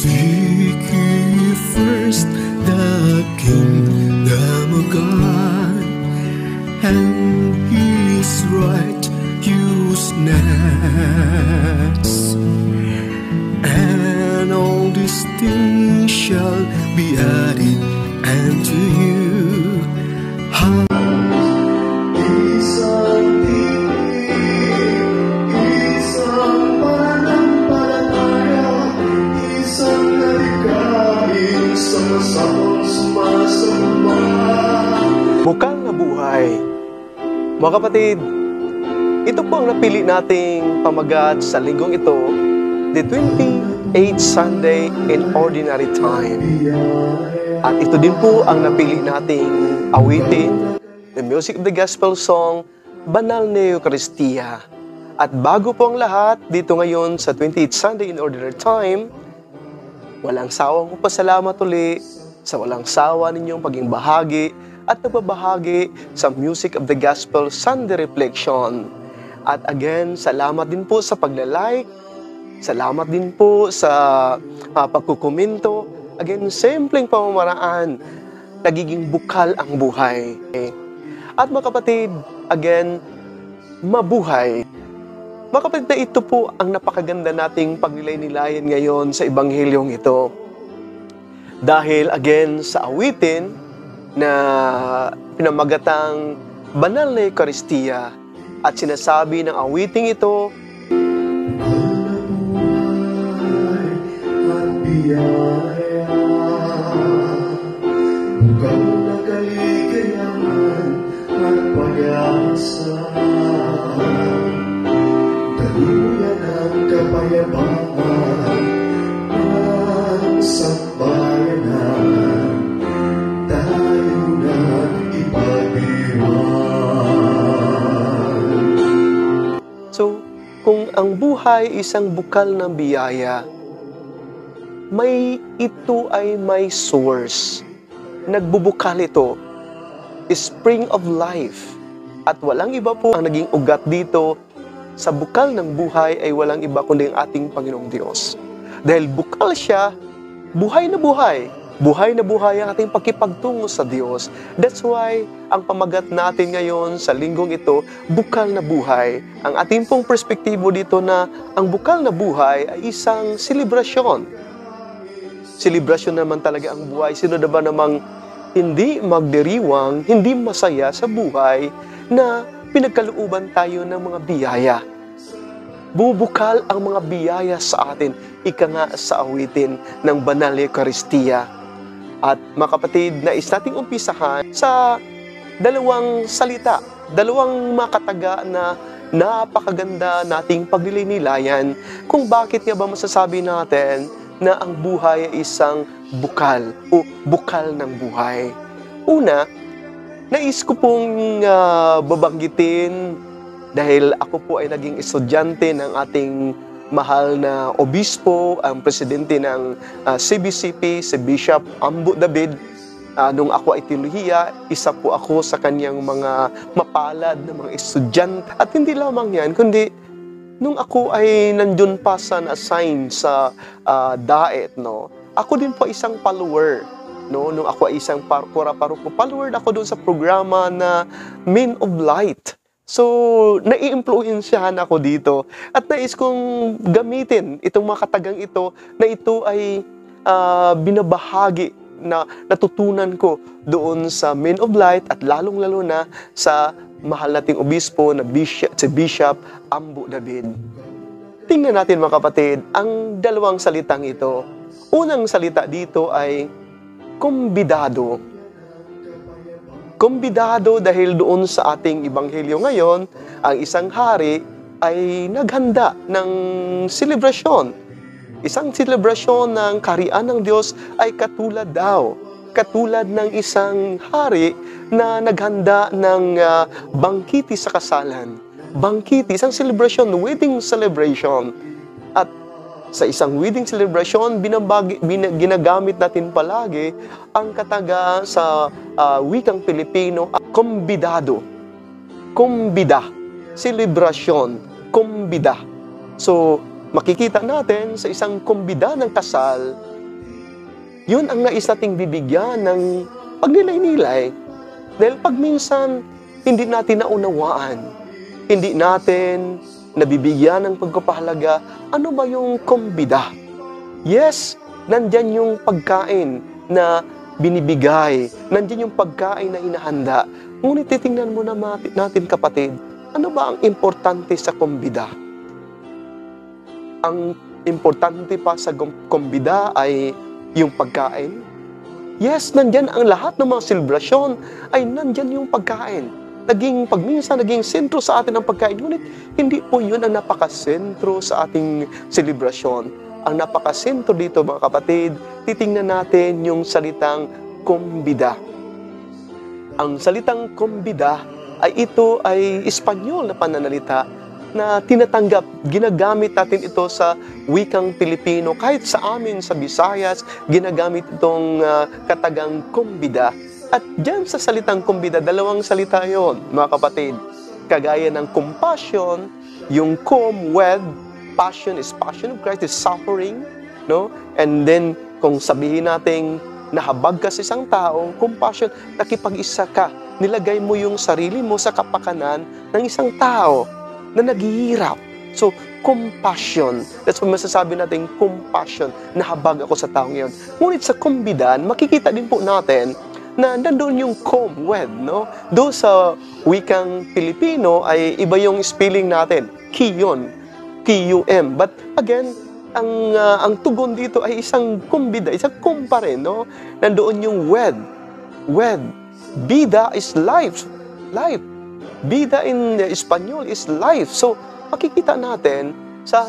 Seek ye first the kingdom of God and His righteousness, and all these things shall be added unto you. Bukal na buhay. Mga kapatid, ito po ang napili nating pamagat sa linggong ito, the 28th Sunday in Ordinary Time. At ito din po ang napili nating awitin, the music of the gospel song, Banal na Eucharistia. At bago po ang lahat, dito ngayon sa 28th Sunday in Ordinary Time, walang sawang pasalamat uli sa walang sawa ninyong paging bahagi at nagbabahagi sa Music of the Gospel Sunday Reflection. At again, salamat din po sa pagla-like, salamat din po sa pagkukomento. Again, simpleng pamamaraan, nagiging bukal ang buhay. At mga kapatid, again, mabuhay. Mga kapatid, na ito po ang napakaganda nating pagnilay-nilayan ngayon sa Ebanghelyong ito. Dahil again, sa awitin na pinamagatang Banal na Eucharistia, at sinasabi ng awiting ito, Bukal na kaligayahan at pag-asa, daluyan ang kapayapaan ng sambayanan, tayo na ipagdiwang. So, kung ang buhay isang bukal ng biyaya, ito ay may source. Nagbubukal ito, spring of life. At walang iba po ang naging ugat dito sa bukal ng buhay ay walang iba kundi ang ating Panginoong Diyos. Dahil bukal siya, buhay na buhay. Buhay na buhay ang ating pakipagtungo sa Diyos. That's why, ang pamagat natin ngayon sa linggong ito, bukal na buhay. Ang ating pong perspektibo dito na ang bukal na buhay ay isang selebrasyon. Selebrasyon naman talaga ang buhay. Sino na ba namang hindi magdiriwang, hindi masaya sa buhay na pinagkalooban tayo ng mga biyaya. Bubukal ang mga biyaya sa atin, ika nga sa awitin ng Banal na Eucharistia. At mga kapatid, nais nating umpisahan sa dalawang salita, dalawang makataga na napakaganda nating paglilinilayan kung bakit nga ba masasabi natin na ang buhay ay isang bukal o bukal ng buhay. Una, nais ko pong babanggitin dahil ako po ay naging estudyante ng ating mahal na obispo, ang presidente ng CBCP, si Bishop Ambo David. Nung ako ay teolohiya, isa po ako sa kanyang mga mapalad na mga estudyante. At hindi lamang yan, kundi nung ako ay nandun pa sa na-assign sa DAET, no, ako din po isang follower. No? Nung ako ay isang paroko, follower ako doon sa programa na Men of Light. So, nai-influensyahan ako dito. At nais kong gamitin itong mga katagang ito na ito ay binabahagi na natutunan ko doon sa Men of Light at lalong-lalo na sa mahal nating obispo na si Bishop Ambo David. Tingnan natin mga kapatid, ang dalawang salitang ito. Unang salita dito ay kumbidado. Kumbidado dahil doon sa ating ebanghelyo ngayon, ang isang hari ay naghanda ng selebrasyon. Isang selebrasyon ng kaharian ng Diyos ay katulad daw. Katulad ng isang hari na naghanda ng bangkiti sa kasalan. Bangkiti, isang celebration, wedding celebration. At sa isang wedding celebration, ginagamit natin palagi ang kataga sa wikang Pilipino, kumbidado. Kumbida. Celebration. Kumbida. So, makikita natin sa isang kumbida ng kasal, yun ang nais nating bibigyan ng pagnilay-nilay. Dahil pag minsan, hindi natin naunawaan, hindi natin nabibigyan ng pagpapahalaga, ano ba yung kumbida? Yes, nandyan yung pagkain na binibigay, nandyan yung pagkain na hinahanda. Ngunit titingnan mo natin kapatid, ano ba ang importante sa kumbida? Ang importante pa sa kumbida ay yung pagkain. Yes, nandyan ang lahat ng mga selebrasyon ay nandyan yung pagkain. Pagminsan naging sentro sa atin ang pagkain. Ngunit hindi po yun ang napakasentro sa ating selebrasyon. Ang napakasentro dito mga kapatid, titingnan natin yung salitang kumbida. Ang salitang kumbida ito ay Espanyol na pananalita na tinatanggap, ginagamit natin ito sa wikang Pilipino. Kahit sa amin, sa Visayas, ginagamit itong katagang kumbida. At dyan sa salitang kumbida, dalawang salita yon mga kapatid. Kagaya ng compassion, yung wed, passion is passion of Christ, is suffering, no? And then, kung sabihin natin, nahabag ka sa isang tao, compassion, nakipag-isa ka, nilagay mo yung sarili mo sa kapakanan ng isang tao na naghihirap. So, compassion. That's why masasabi natin, compassion, nahabag ako sa taong yun. Ngunit sa kumbidan, makikita din po natin na nandoon yung wed, no? Doon sa wikang Pilipino ay iba yung spelling natin, kiyon, Q-U-M. But again, ang tugon dito ay isang kumbida, isang pa rin, no? Nandoon yung wed. Vida is life. Vida in Espanyol is life. So, makikita natin sa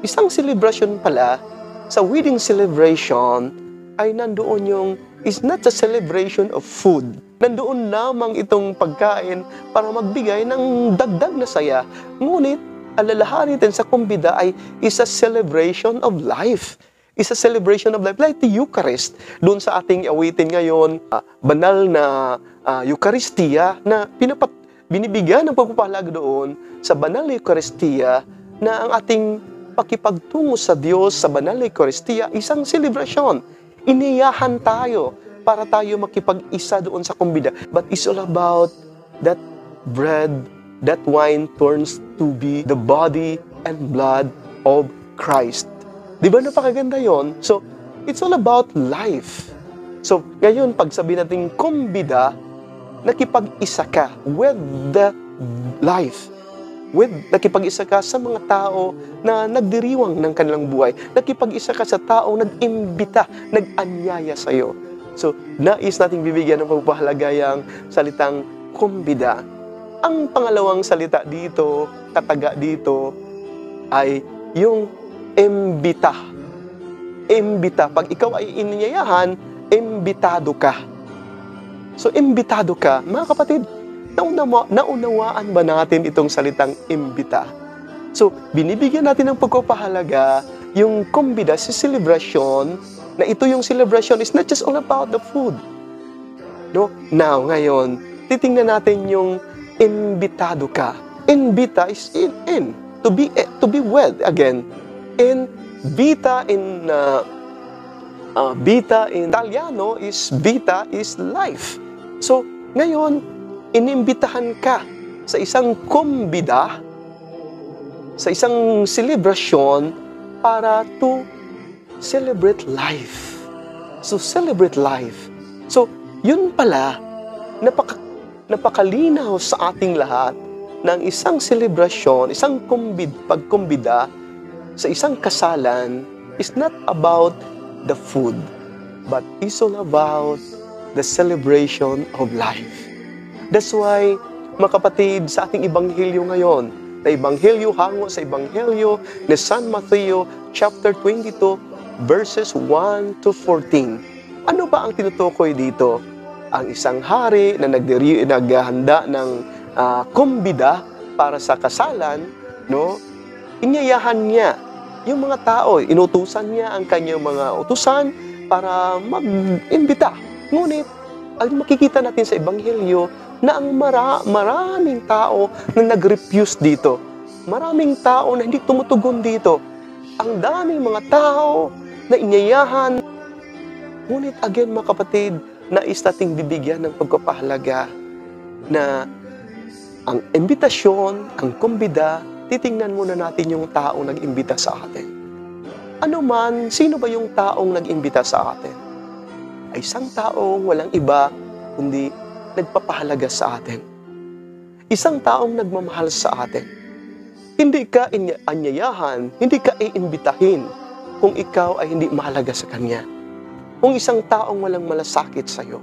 isang celebration pala, sa wedding celebration, ay nandoon yung, is not a celebration of food. Nandoon lamang itong pagkain para magbigay ng dagdag na saya. Ngunit, alalahanin natin sa kumbida ay is a celebration of life. Is a celebration of life, like the Eucharist. Doon sa ating awitin ngayon, banal na Eucharistia na binibigyan ng pagpapahalaga doon sa banal na Eucharistia na ang ating pakipagtungo sa Diyos sa banal na Eucharistia, isang celebration. Iniyahan tayo para tayo makipag-isa doon sa kumbida. But it's all about that bread, that wine turns to be the body and blood of Christ. Di ba napakaganda yon? So, it's all about life. So, ngayon, pag sabi natin kumbida, nakipag-isa ka with the life. Nakipag-isa ka sa mga tao na nagdiriwang ng kanilang buhay. Nakipag-isa ka sa tao nag-imbita, nag-anyaya sa iyo. So, nais nating bibigyan ng pagpapahalaga yung salitang kumbida. Ang pangalawang salita dito, kataga dito, ay yung imbita. Imbita. Pag ikaw ay inanyayahan, imbitado ka. So, imbitado ka. Mga kapatid, naunawaan ba natin itong salitang imbita? So, binibigyan natin ng pagpapahalaga yung kumbida sa celebration, na ito yung celebration is not just all about the food. No? Now, ngayon, titingnan natin yung imbitado ka. Invita is in. To be wed again. Vita in Italiano is vita is life. So, ngayon, inimbitahan ka sa isang kumbida, sa isang celebration para to celebrate life. So, celebrate life. So, yun pala, napakalinaw sa ating lahat ng isang celebration, isang pagkumbida sa isang kasalan is not about the food, but it's all about the celebration of life. That's why, mga kapatid, sa ating Ebanghelyo ngayon, na Ebanghelyo hango sa Ebanghelyo ni San Mateo, chapter 22, verses 1 to 14. Ano ba ang tinutukoy dito? Ang isang hari na naghahanda ng kumbida para sa kasalan, no? Inyayahan niya yung mga tao, inutusan niya ang kanyang mga utusan para mag-imbita. Ngunit, ang makikita natin sa Ebanghelyo na ang maraming tao na nag-refuse dito. Maraming tao na hindi tumutugon dito. Ang daming mga tao na inyayahan. Ngunit again mga kapatid, nais nating bibigyan ng pagpapahalaga na ang imbitasyon, ang kumbida, titingnan muna natin yung taong nag-imbita sa atin. Ano man, sino ba yung taong nag-imbita sa atin? Ay isang taong walang iba, kundi nagpapahalaga sa atin. Isang taong nagmamahal sa atin. Hindi ka anyayahan, hindi ka iimbitahin kung ikaw ay hindi mahalaga sa Kanya. Kung isang taong walang malasakit sa'yo,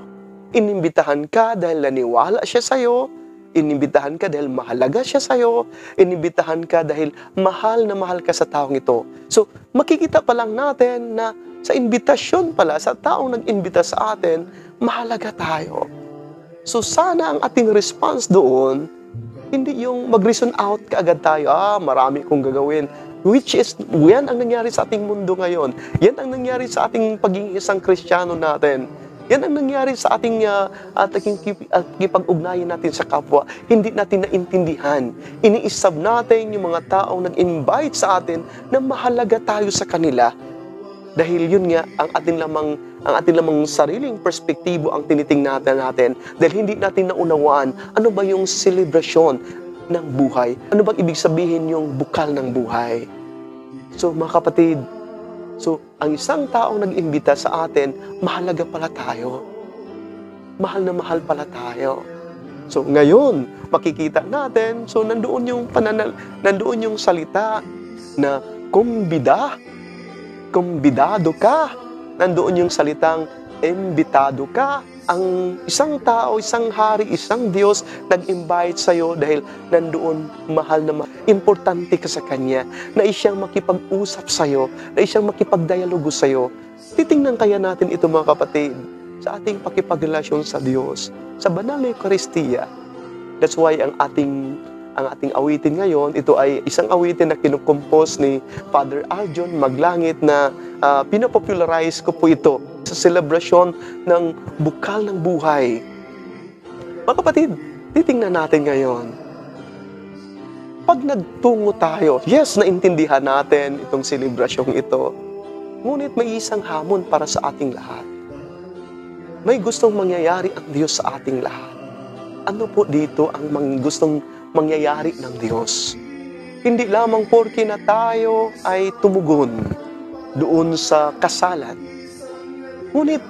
inimbitahan ka dahil naniwala siya sa'yo, inimbitahan ka dahil mahalaga siya sa'yo, inimbitahan ka dahil mahal na mahal ka sa taong ito. So, makikita pa lang natin na sa imbitasyon pala, sa taong nag-imbita sa atin, mahalaga tayo. So, sana ang ating response doon, hindi yung mag-reason out kaagad tayo, marami kong gagawin. Which is, yan ang nangyari sa ating mundo ngayon. Yan ang nangyari sa ating pagiging isang Kristiyano natin. Yan ang nangyari sa ating kipag-ugnayan natin sa kapwa. Hindi natin naintindihan. Iniisab natin yung mga taong nag-invite sa atin na mahalaga tayo sa kanila. Dahil yun nga, ang ating lamang sariling perspektibo ang tinitingnan natin. Dahil hindi natin naunawaan ano ba yung selebrasyon ng buhay. Ano bang ibig sabihin yung bukal ng buhay? So mga kapatid, ang isang taong nag-imbita sa atin, mahalaga pala tayo. Mahal na mahal pala tayo. So ngayon, makikita natin, nandoon yung salita na kumbidado ka. Nandoon yung salitang imbitado ka. Ang isang tao, isang hari, isang Diyos nag-invite sa'yo dahil nandoon mahal na importante ka sa Kanya, na siyang makipag-usap sa'yo, na siyang makipag-dialogo sa'yo. Titingnan kaya natin ito mga kapatid sa ating pakipagrelasyon sa Diyos, sa banal na Eucharistia. That's why ang ating awitin ngayon, ito ay isang awitin na kinukompose ni Father Arjon Maglangit na pinapopularize ko po ito sa selebrasyon ng bukal ng buhay. Mga kapatid, titingnan natin ngayon. Pag nagtungo tayo, yes, naintindihan natin itong selebrasyong ito. Ngunit may isang hamon para sa ating lahat. May gustong mangyayari ang Diyos sa ating lahat. Ano po dito ang gustong mangyayari ng Diyos? Hindi lamang porke na tayo ay tumugon doon sa kasalan. Ngunit,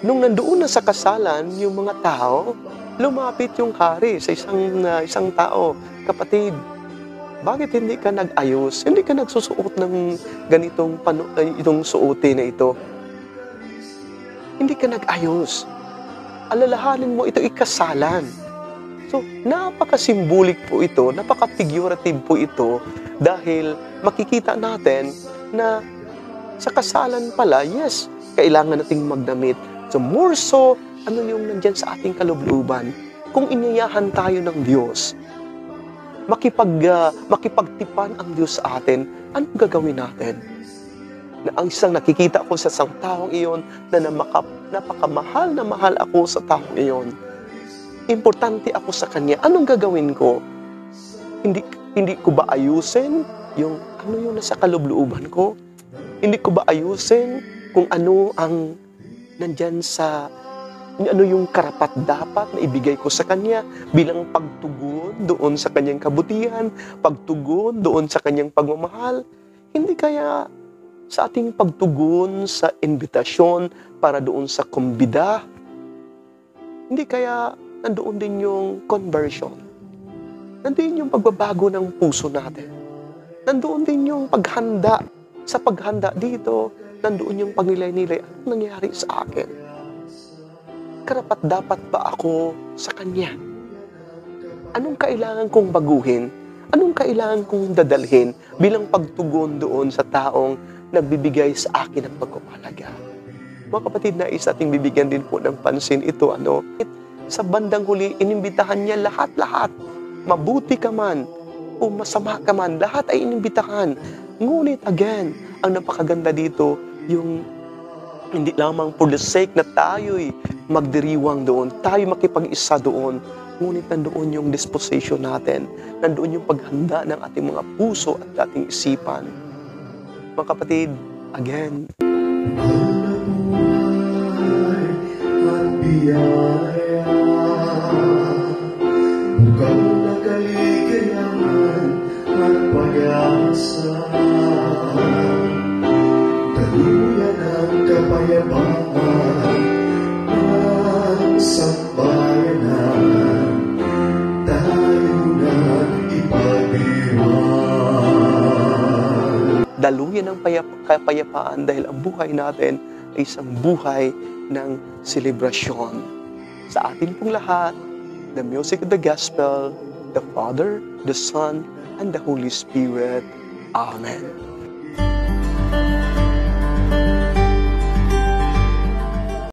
nung nandoon na sa kasalan, yung mga tao, lumapit yung hari sa isang tao. Kapatid, bakit hindi ka nag-ayos? Hindi ka nagsusuot ng ganitong itong suotin na ito? Hindi ka nag-ayos. Alalahanin mo ito ikasalan. So, napaka-symbolic po ito, napaka-figurative po ito dahil makikita natin na sa kasalan pala, yes, kailangan nating magdamit. So, more so, ano yung nandyan sa ating kalubluban? Kung inyayahan tayo ng Diyos, makipagtipan ang Diyos sa atin, anong gagawin natin? Na ang isang nakikita ko sa isang taong iyon na napakamahal na mahal ako sa taong iyon. Importante ako sa Kanya. Anong gagawin ko? Hindi ko ba ayusin yung nasa kalooban ko? Hindi ko ba ayusin kung ano ang nandyan ano yung karapat-dapat na ibigay ko sa Kanya bilang pagtugon doon sa Kanyang kabutihan, pagtugon doon sa Kanyang pagmamahal? Hindi kaya sa ating pagtugon sa invitasyon para doon sa kumbida, hindi kaya nandoon din yung conversion. Nandoon yung pagbabago ng puso natin. Nandoon din yung paghanda. Sa paghanda dito, nandoon yung pagnilay-nilay. Anong nangyari sa akin? Karapat-dapat ba ako sa Kanya? Anong kailangan kong baguhin? Anong kailangan kong dadalhin bilang pagtugon doon sa taong nagbibigay sa akin ng pagpapahalaga? Mga kapatid, nais ating bibigyan din po ng pansin ito. Sa bandang huli, inimbitahan niya lahat-lahat. Mabuti ka man o masama ka man, lahat ay inimbitahan. Ngunit again, ang napakaganda dito, yung hindi lamang for the sake na tayo'y magdiriwang doon, tayo makipag-isa doon, ngunit nandoon yung disposition natin, nandoon yung paghanda ng ating mga puso at ating isipan. mga kapatid, again. At biyaya, bukal na kaligayahan at pag-asa, daluyan ang kapayapaan ng sambayanan, tayo na ipagdiwang. Daluyan ng kapayapaan dahil ang buhay natin ay isang buhay ng selebrasyon. Sa atin pong lahat, the music of the gospel, the Father, the Son, and the Holy Spirit. Amen.